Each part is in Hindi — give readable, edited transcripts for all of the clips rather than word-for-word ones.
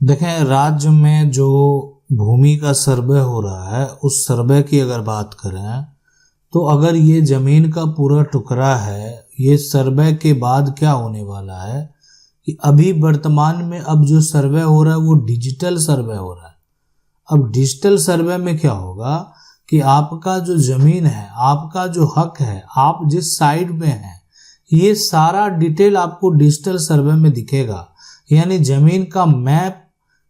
देखें, राज्य में जो भूमि का सर्वे हो रहा है उस सर्वे की अगर बात करें तो अगर ये जमीन का पूरा टुकड़ा है, ये सर्वे के बाद क्या होने वाला है कि अभी वर्तमान में अब जो सर्वे हो रहा है वो डिजिटल सर्वे हो रहा है। अब डिजिटल सर्वे में क्या होगा कि आपका जो जमीन है, आपका जो हक है, आप जिस साइड में हैं, ये सारा डिटेल आपको डिजिटल सर्वे में दिखेगा। यानी जमीन का मैप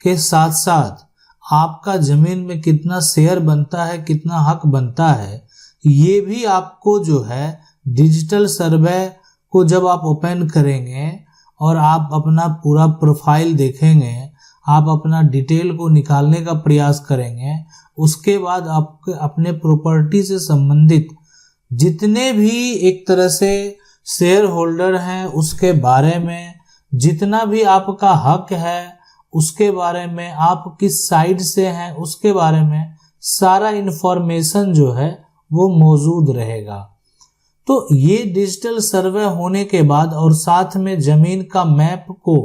के साथ साथ आपका जमीन में कितना शेयर बनता है, कितना हक बनता है, ये भी आपको जो है डिजिटल सर्वे को जब आप ओपन करेंगे और आप अपना पूरा प्रोफाइल देखेंगे, आप अपना डिटेल को निकालने का प्रयास करेंगे, उसके बाद आपके अपने प्रॉपर्टी से संबंधित जितने भी एक तरह से शेयर होल्डर हैं उसके बारे में, जितना भी आपका हक है उसके बारे में, आप किस साइड से हैं उसके बारे में सारा इन्फॉर्मेशन जो है वो मौजूद रहेगा। तो ये डिजिटल सर्वे होने के बाद और साथ में जमीन का मैप को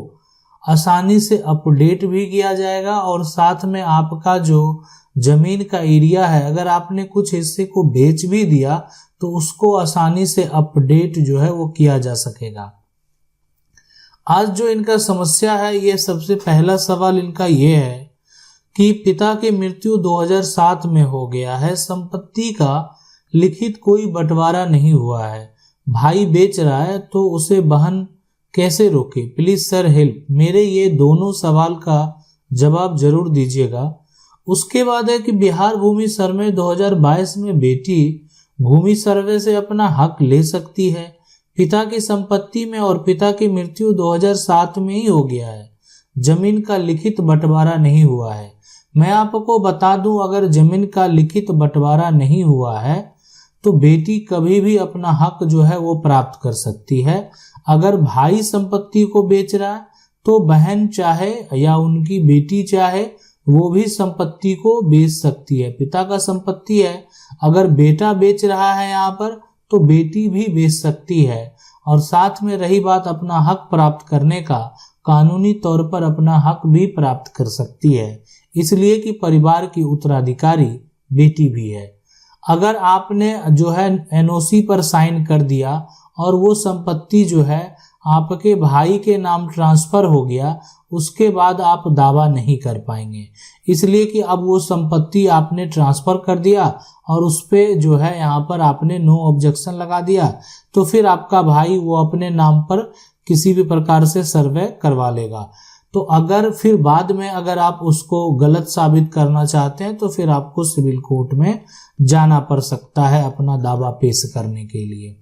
आसानी से अपडेट भी किया जाएगा और साथ में आपका जो जमीन का एरिया है, अगर आपने कुछ हिस्से को बेच भी दिया तो उसको आसानी से अपडेट जो है वो किया जा सकेगा। आज जो इनका समस्या है, ये सबसे पहला सवाल इनका ये है कि पिता की मृत्यु 2007 में हो गया है, संपत्ति का लिखित कोई बंटवारा नहीं हुआ है, भाई बेच रहा है तो उसे बहन कैसे रोके, प्लीज सर हेल्प। मेरे ये दोनों सवाल का जवाब जरूर दीजिएगा। उसके बाद है कि बिहार भूमि सर्वे 2022 में बेटी भूमि सर्वे से अपना हक ले सकती है। पिता की संपत्ति में और पिता की मृत्यु 2007 में ही हो गया है, जमीन का लिखित बंटवारा नहीं हुआ है। मैं आपको बता दूं, अगर जमीन का लिखित बंटवारा नहीं हुआ है तो बेटी कभी भी अपना हक जो है वो प्राप्त कर सकती है। अगर भाई संपत्ति को बेच रहा है तो बहन चाहे या उनकी बेटी चाहे वो भी संपत्ति को बेच सकती है। पिता का संपत्ति है, अगर बेटा बेच रहा है यहाँ पर तो बेटी भी बेच सकती है। और साथ में रही बात अपना हक प्राप्त करने का, कानूनी तौर पर अपना हक भी प्राप्त कर सकती है, इसलिए कि परिवार की उत्तराधिकारी बेटी भी है। अगर आपने जो है एनओसी पर साइन कर दिया और वो संपत्ति जो है आपके भाई के नाम ट्रांसफर हो गया, उसके बाद आप दावा नहीं कर पाएंगे, इसलिए कि अब वो संपत्ति आपने ट्रांसफर कर दिया और उस पे जो है यहाँ पर आपने नो ऑब्जेक्शन लगा दिया, तो फिर आपका भाई वो अपने नाम पर किसी भी प्रकार से सर्वे करवा लेगा। तो अगर फिर बाद में अगर आप उसको गलत साबित करना चाहते हैं तो फिर आपको सिविल कोर्ट में जाना पड़ सकता है अपना दावा पेश करने के लिए।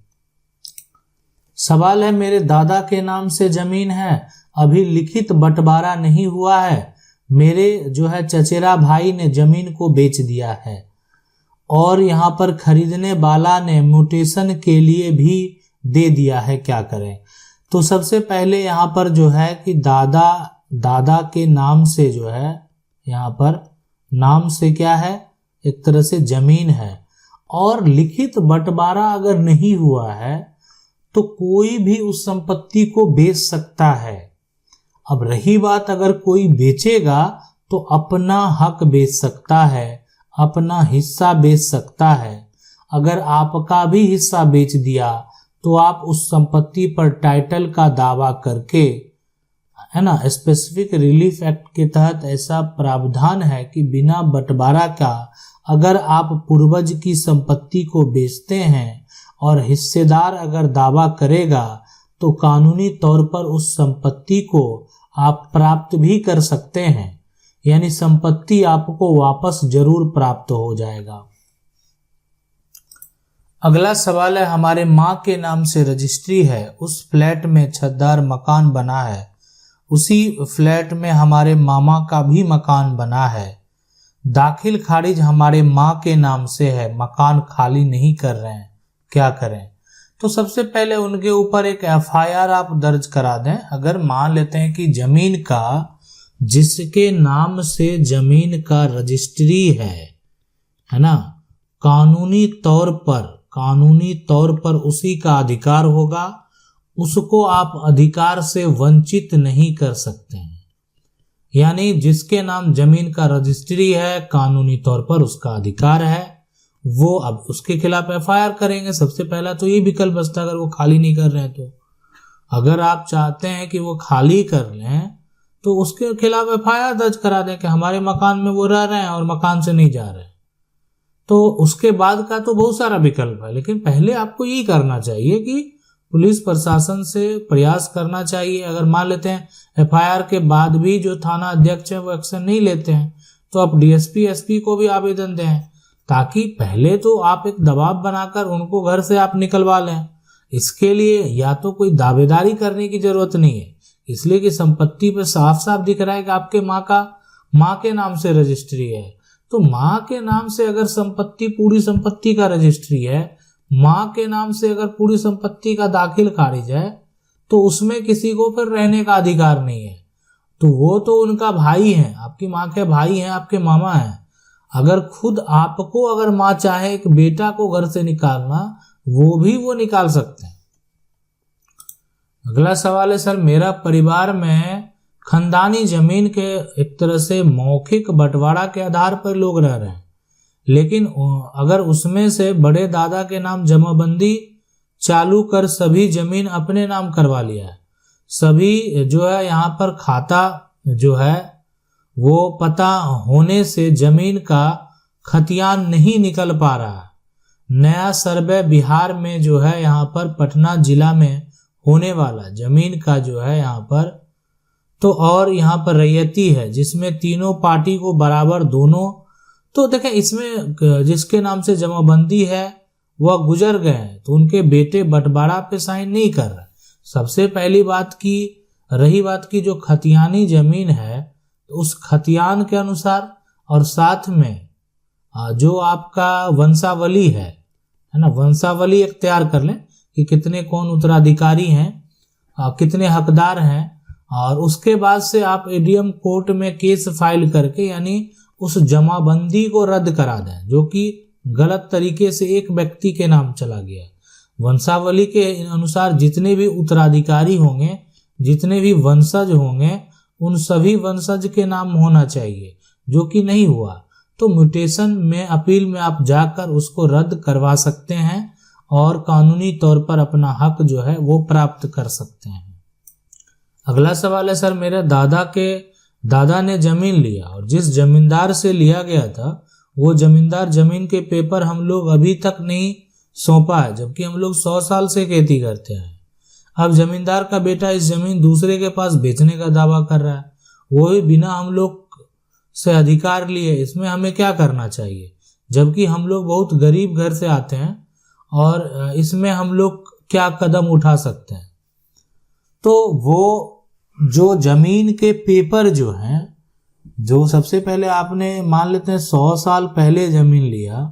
सवाल है, मेरे दादा के नाम से जमीन है, अभी लिखित बंटवारा नहीं हुआ है, मेरे जो है चचेरा भाई ने जमीन को बेच दिया है और यहाँ पर खरीदने वाला ने म्यूटेशन के लिए भी दे दिया है, क्या करें। तो सबसे पहले यहाँ पर जो है कि दादा के नाम से जो है यहाँ पर नाम से क्या है, एक तरह से जमीन है और लिखित बंटवारा अगर नहीं हुआ है तो कोई भी उस संपत्ति को बेच सकता है। अब रही बात, अगर कोई बेचेगा तो अपना हक बेच सकता है, अपना हिस्सा बेच सकता है। अगर आपका भी हिस्सा बेच दिया तो आप उस संपत्ति पर टाइटल का दावा करके, है ना, स्पेसिफिक रिलीफ एक्ट के तहत ऐसा प्रावधान है कि बिना बंटवारा का अगर आप पूर्वज की संपत्ति को बेचते हैं और हिस्सेदार अगर दावा करेगा तो कानूनी तौर पर उस संपत्ति को आप प्राप्त भी कर सकते हैं, यानी संपत्ति आपको वापस जरूर प्राप्त हो जाएगा। अगला सवाल है, हमारे माँ के नाम से रजिस्ट्री है, उस फ्लैट में छतदार मकान बना है, उसी फ्लैट में हमारे मामा का भी मकान बना है, दाखिल खारिज हमारे माँ के नाम से है, मकान खाली नहीं कर रहे हैं, क्या करें। तो सबसे पहले उनके ऊपर एक एफआईआर आप दर्ज करा दें। अगर मान लेते हैं कि जमीन का, जिसके नाम से जमीन का रजिस्ट्री है ना, कानूनी तौर पर उसी का अधिकार होगा, उसको आप अधिकार से वंचित नहीं कर सकते हैं। यानी जिसके नाम जमीन का रजिस्ट्री है, कानूनी तौर पर उसका अधिकार है, वो अब उसके खिलाफ एफआईआर करेंगे। सबसे पहला तो ये विकल्प बचता है, अगर वो खाली नहीं कर रहे हैं तो। अगर आप चाहते हैं कि वो खाली कर लें तो उसके खिलाफ एफआईआर दर्ज करा दें कि हमारे मकान में वो रह रहे हैं और मकान से नहीं जा रहे हैं। तो उसके बाद का तो बहुत सारा विकल्प है, लेकिन पहले आपको यही करना चाहिए कि पुलिस प्रशासन से प्रयास करना चाहिए। अगर मान लेते हैं एफआईआर के बाद भी जो थाना अध्यक्ष है वो एक्शन नहीं लेते हैं, तो आप डीएसपी एसपी को भी आवेदन दें, ताकि पहले तो आप एक दबाव बनाकर उनको घर से आप निकलवा लें। इसके लिए या तो कोई दावेदारी करने की जरूरत नहीं है, इसलिए कि संपत्ति पे साफ साफ दिख रहा है कि आपके माँ के नाम से रजिस्ट्री है। तो माँ के नाम से अगर संपत्ति, पूरी संपत्ति का रजिस्ट्री है, माँ के नाम से अगर पूरी संपत्ति का दाखिल खारिज है, तो उसमें किसी को फिर रहने का अधिकार नहीं है। तो वो तो उनका भाई है, आपकी माँ के भाई हैं, आपके मामा हैं। अगर खुद आपको अगर माँ चाहे एक बेटा को घर से निकालना, वो भी वो निकाल सकते हैं। अगला सवाल है सर, मेरा परिवार में खानदानी जमीन के एक तरह से मौखिक बंटवारा के आधार पर लोग रह रहे हैं, लेकिन अगर उसमें से बड़े दादा के नाम जमाबंदी चालू कर सभी जमीन अपने नाम करवा लिया है, सभी जो है यहाँ पर खाता जो है वो पता होने से जमीन का खतियान नहीं निकल पा रहा। नया सर्वे बिहार में जो है यहाँ पर पटना जिला में होने वाला जमीन का जो है यहाँ पर तो, और यहाँ पर रैयती है जिसमें तीनों पार्टी को बराबर दोनों। तो देखें, इसमें जिसके नाम से जमाबंदी है वह गुजर गए हैं, तो उनके बेटे बंटवारा पे साइन नहीं कर रहे। सबसे पहली बात की रही बात की जो खतियानी जमीन है, तो उस खतियान के अनुसार और साथ में जो आपका वंशावली है ना, वंशावली इख्तियार कर लें कि कितने कौन उत्तराधिकारी हैं, कितने हकदार हैं, और उसके बाद से आप एडीएम कोर्ट में केस फाइल करके यानी उस जमाबंदी को रद्द करा दें, जो कि गलत तरीके से एक व्यक्ति के नाम चला गया। वंशावली के अनुसार जितने भी उत्तराधिकारी होंगे, जितने भी वंशज होंगे, उन सभी वंशज के नाम होना चाहिए, जो कि नहीं हुआ। तो म्यूटेशन में अपील में आप जाकर उसको रद्द करवा सकते हैं और कानूनी तौर पर अपना हक जो है वो प्राप्त कर सकते हैं। अगला सवाल है सर, मेरे दादा ने जमीन लिया और जिस जमींदार से लिया गया था वो जमींदार जमीन के पेपर हम लोग अभी तक नहीं सौंपा है, जबकि हम लोग 100 साल से खेती करते हैं। अब जमींदार का बेटा इस जमीन दूसरे के पास बेचने का दावा कर रहा है, वो भी बिना हम लोग से अधिकार लिए। इसमें हमें क्या करना चाहिए, जबकि हम लोग बहुत गरीब घर से आते हैं, और इसमें हम लोग क्या कदम उठा सकते हैं? तो वो जो जमीन के पेपर जो हैं, जो सबसे पहले आपने मान लेते हैं 100 साल पहले जमीन लिया,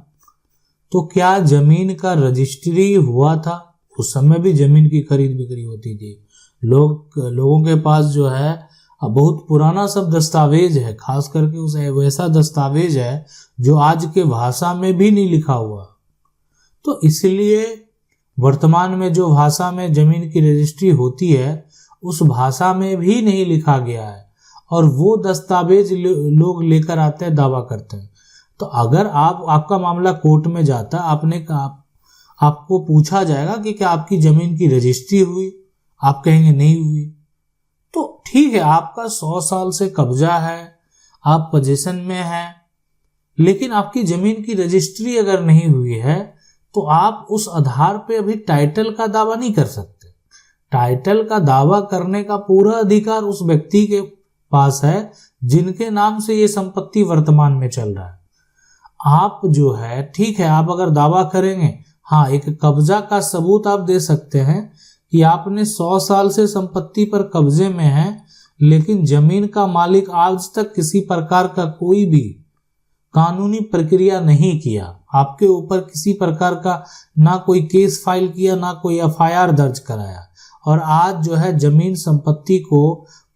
तो क्या जमीन का रजिस्ट्री हुआ था? उस समय भी जमीन की खरीद बिक्री होती थी। लोगों के पास जो है बहुत पुराना सब दस्तावेज है, खास करके उस वैसा दस्तावेज है जो आज के भाषा में भी नहीं लिखा हुआ। तो इसलिए वर्तमान में जो भाषा में जमीन की रजिस्ट्री होती है उस भाषा में भी नहीं लिखा गया है, और वो दस्तावेज लोग लेकर आते हैं, दावा करते हैं। तो अगर आपका मामला कोर्ट में जाता, आपको पूछा जाएगा कि क्या आपकी जमीन की रजिस्ट्री हुई, आप कहेंगे नहीं हुई, तो ठीक है, आपका 100 साल से कब्जा है, आप पोजीशन में हैं, लेकिन आपकी जमीन की रजिस्ट्री अगर नहीं हुई है तो आप उस आधार पे अभी टाइटल का दावा नहीं कर सकते। टाइटल का दावा करने का पूरा अधिकार उस व्यक्ति के पास है जिनके नाम से ये संपत्ति वर्तमान में चल रहा है। आप जो है, ठीक है, आप अगर दावा करेंगे, हाँ, एक कब्जा का सबूत आप दे सकते हैं कि आपने 100 साल से संपत्ति पर कब्जे में है, लेकिन जमीन का मालिक आज तक किसी प्रकार का कोई भी कानूनी प्रक्रिया नहीं किया, आपके ऊपर किसी प्रकार का ना कोई केस फाइल किया, ना कोई एफआईआर दर्ज कराया, और आज जो है जमीन संपत्ति को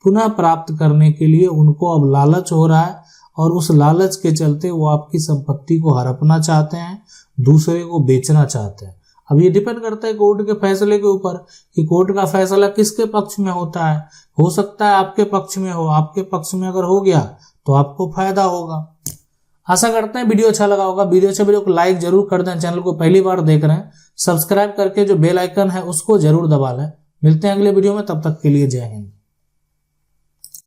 पुनः प्राप्त करने के लिए उनको अब लालच हो रहा है, और उस लालच के चलते वो आपकी संपत्ति को हड़पना चाहते हैं, दूसरे को बेचना चाहते हैं। अब ये डिपेंड करता है कोर्ट के फैसले के ऊपर कि कोर्ट का फैसला किसके पक्ष में होता है। हो सकता है आपके पक्ष में हो, आपके पक्ष में अगर हो गया तो आपको फायदा होगा। आशा करते हैं वीडियो अच्छा लगा होगा। वीडियो को लाइक जरूर कर दें। चैनल को पहली बार देख रहे हैं, सब्सक्राइब करके जो बेल आइकन है उसको जरूर दबा लें। मिलते हैं अगले वीडियो में, तब तक के लिए जय हिंद।